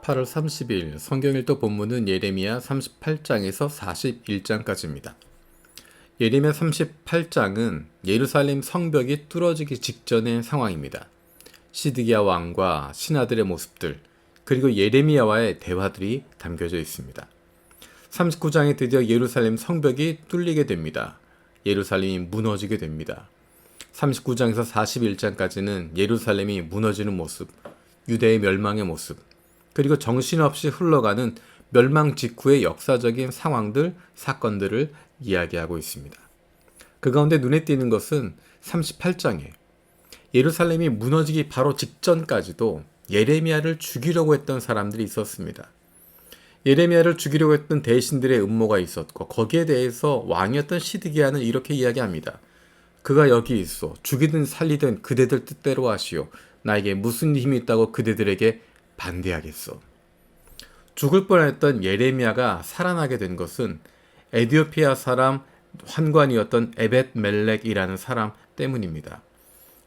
8월 30일 성경일도 본문은 예레미야 38장에서 41장까지입니다. 예레미야 38장은 예루살렘 성벽이 뚫어지기 직전의 상황입니다. 시드기야 왕과 신하들의 모습들, 그리고 예레미야와의 대화들이 담겨져 있습니다. 39장에 드디어 예루살렘 성벽이 뚫리게 됩니다. 예루살렘이 무너지게 됩니다. 39장에서 41장까지는 예루살렘이 무너지는 모습, 유대의 멸망의 모습, 그리고 정신없이 흘러가는 멸망 직후의 역사적인 상황들, 사건들을 이야기하고 있습니다. 그 가운데 눈에 띄는 것은 38장에 예루살렘이 무너지기 바로 직전까지도 예레미야를 죽이려고 했던 사람들이 있었습니다. 예레미야를 죽이려고 했던 대신들의 음모가 있었고, 거기에 대해서 왕이었던 시드기야는 이렇게 이야기합니다. 그가 여기 있어 죽이든 살리든 그대들 뜻대로 하시오. 나에게 무슨 힘이 있다고 그대들에게 반대하겠소. 죽을 뻔했던 예레미야가 살아나게 된 것은 에디오피아 사람 환관이었던 에벳멜렉이라는 사람 때문입니다.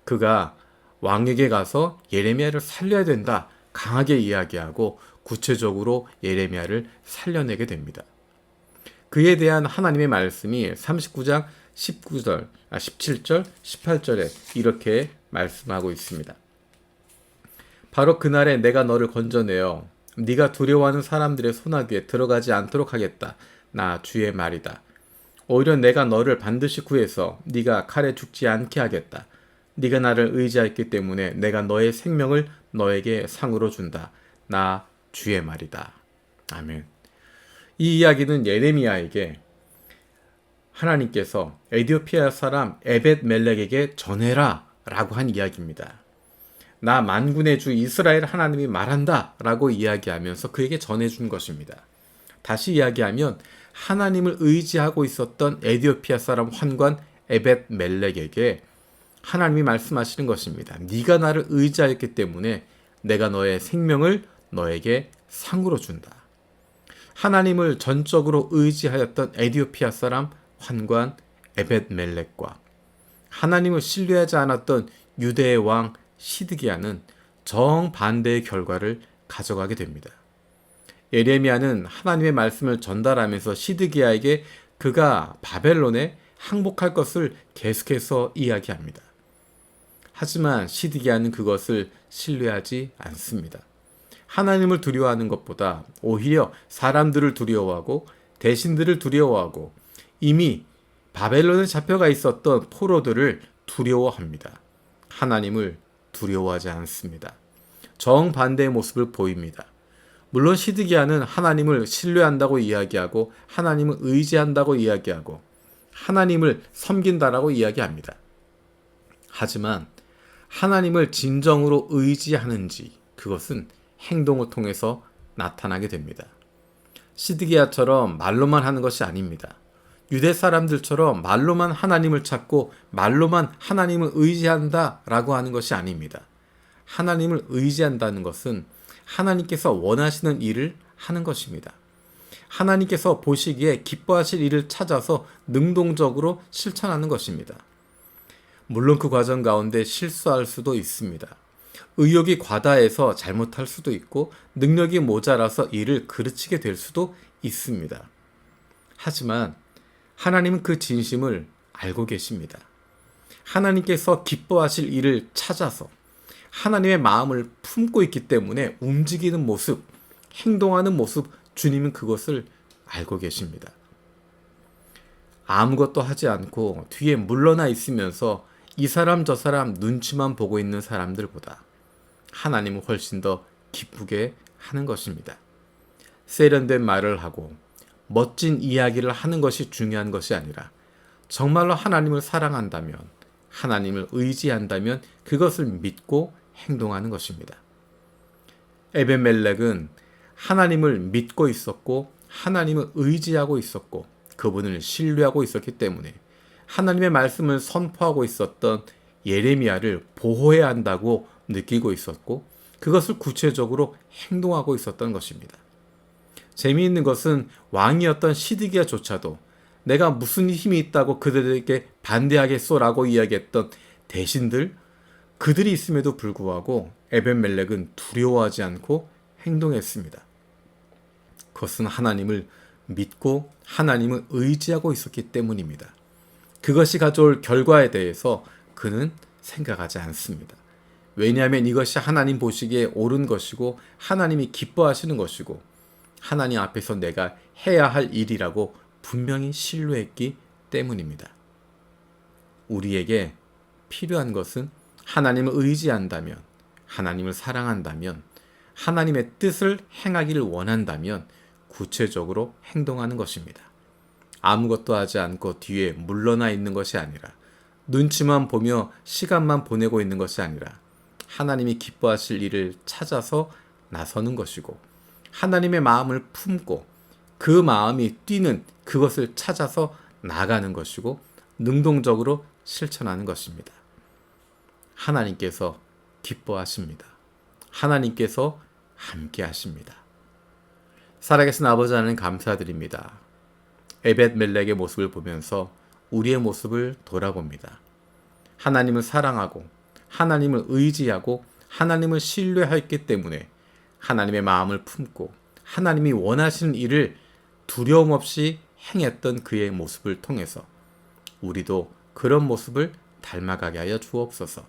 그가 왕에게 가서 예레미야를 살려야 된다 강하게 이야기하고 구체적으로 예레미야를 살려내게 됩니다. 그에 대한 하나님의 말씀이 39장 17절, 18절에 이렇게 말씀하고 있습니다. 바로 그날에 내가 너를 건져내어 네가 두려워하는 사람들의 손아귀에 들어가지 않도록 하겠다. 나 주의 말이다. 오히려 내가 너를 반드시 구해서 네가 칼에 죽지 않게 하겠다. 네가 나를 의지했기 때문에 내가 너의 생명을 너에게 상으로 준다. 나 주의 말이다. 아멘. 이 이야기는 예레미야에게 하나님께서 에디오피아 사람 에벳멜렉에게 전해라 라고 한 이야기입니다. 나 만군의 주 이스라엘 하나님이 말한다 라고 이야기하면서 그에게 전해준 것입니다. 다시 이야기하면 하나님을 의지하고 있었던 에디오피아 사람 환관 에벳멜렉에게 하나님이 말씀하시는 것입니다. 네가 나를 의지하였기 때문에 내가 너의 생명을 너에게 상으로 준다. 하나님을 전적으로 의지하였던 에디오피아 사람 환관 에벳멜렉과 하나님을 신뢰하지 않았던 유대의 왕 시드기야는 정반대의 결과를 가져가게 됩니다. 예레미야는 하나님의 말씀을 전달하면서 시드기야에게 그가 바벨론에 항복할 것을 계속해서 이야기합니다. 하지만 시드기야는 그것을 신뢰하지 않습니다. 하나님을 두려워하는 것보다 오히려 사람들을 두려워하고 대신들을 두려워하고 이미 바벨론에 잡혀가 있었던 포로들을 두려워합니다. 하나님을 두려워하지 않습니다. 정반대의 모습을 보입니다. 물론 시드기야는 하나님을 신뢰한다고 이야기하고 하나님을 의지한다고 이야기하고 하나님을 섬긴다라고 이야기합니다. 하지만 하나님을 진정으로 의지하는지 그것은 행동을 통해서 나타나게 됩니다. 시드기야처럼 말로만 하는 것이 아닙니다. 유대 사람들처럼 말로만 하나님을 찾고 말로만 하나님을 의지한다라고 하는 것이 아닙니다. 하나님을 의지한다는 것은 하나님께서 원하시는 일을 하는 것입니다. 하나님께서 보시기에 기뻐하실 일을 찾아서 능동적으로 실천하는 것입니다. 물론 그 과정 가운데 실수할 수도 있습니다. 의욕이 과다해서 잘못할 수도 있고 능력이 모자라서 일을 그르치게 될 수도 있습니다. 하지만 하나님은 그 진심을 알고 계십니다. 하나님께서 기뻐하실 일을 찾아서 하나님의 마음을 품고 있기 때문에 움직이는 모습, 행동하는 모습, 주님은 그것을 알고 계십니다. 아무것도 하지 않고 뒤에 물러나 있으면서 이 사람 저 사람 눈치만 보고 있는 사람들보다 하나님은 훨씬 더 기쁘게 하는 것입니다. 세련된 말을 하고 멋진 이야기를 하는 것이 중요한 것이 아니라 정말로 하나님을 사랑한다면, 하나님을 의지한다면 그것을 믿고 행동하는 것입니다. 에벳멜렉은 하나님을 믿고 있었고 하나님을 의지하고 있었고 그분을 신뢰하고 있었기 때문에 하나님의 말씀을 선포하고 있었던 예레미야를 보호해야 한다고 느끼고 있었고 그것을 구체적으로 행동하고 있었던 것입니다. 재미있는 것은 왕이었던 시드기야조차도 내가 무슨 힘이 있다고 그들에게 반대하겠소라고 이야기했던 대신들, 그들이 있음에도 불구하고 에벳멜렉은 두려워하지 않고 행동했습니다. 그것은 하나님을 믿고 하나님을 의지하고 있었기 때문입니다. 그것이 가져올 결과에 대해서 그는 생각하지 않습니다. 왜냐하면 이것이 하나님 보시기에 옳은 것이고 하나님이 기뻐하시는 것이고 하나님 앞에서 내가 해야 할 일이라고 분명히 신뢰했기 때문입니다. 우리에게 필요한 것은 하나님을 의지한다면, 하나님을 사랑한다면, 하나님의 뜻을 행하기를 원한다면 구체적으로 행동하는 것입니다. 아무것도 하지 않고 뒤에 물러나 있는 것이 아니라 눈치만 보며 시간만 보내고 있는 것이 아니라 하나님이 기뻐하실 일을 찾아서 나서는 것이고 하나님의 마음을 품고 그 마음이 뛰는 그것을 찾아서 나가는 것이고 능동적으로 실천하는 것입니다. 하나님께서 기뻐하십니다. 하나님께서 함께 하십니다. 살아계신 아버지 하나님 감사드립니다. 에벳멜렉의 모습을 보면서 우리의 모습을 돌아봅니다. 하나님을 사랑하고 하나님을 의지하고 하나님을 신뢰했기 때문에 하나님의 마음을 품고 하나님이 원하시는 일을 두려움 없이 행했던 그의 모습을 통해서 우리도 그런 모습을 닮아가게 하여 주옵소서.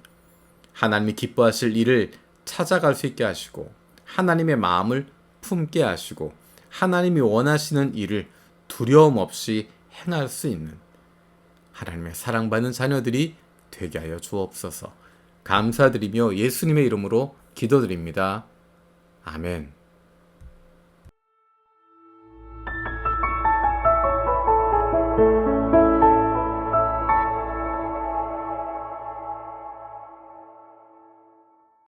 하나님이 기뻐하실 일을 찾아갈 수 있게 하시고 하나님의 마음을 품게 하시고 하나님이 원하시는 일을 두려움 없이 행할 수 있는 하나님의 사랑받는 자녀들이 되게 하여 주옵소서. 감사드리며 예수님의 이름으로 기도드립니다. 아멘.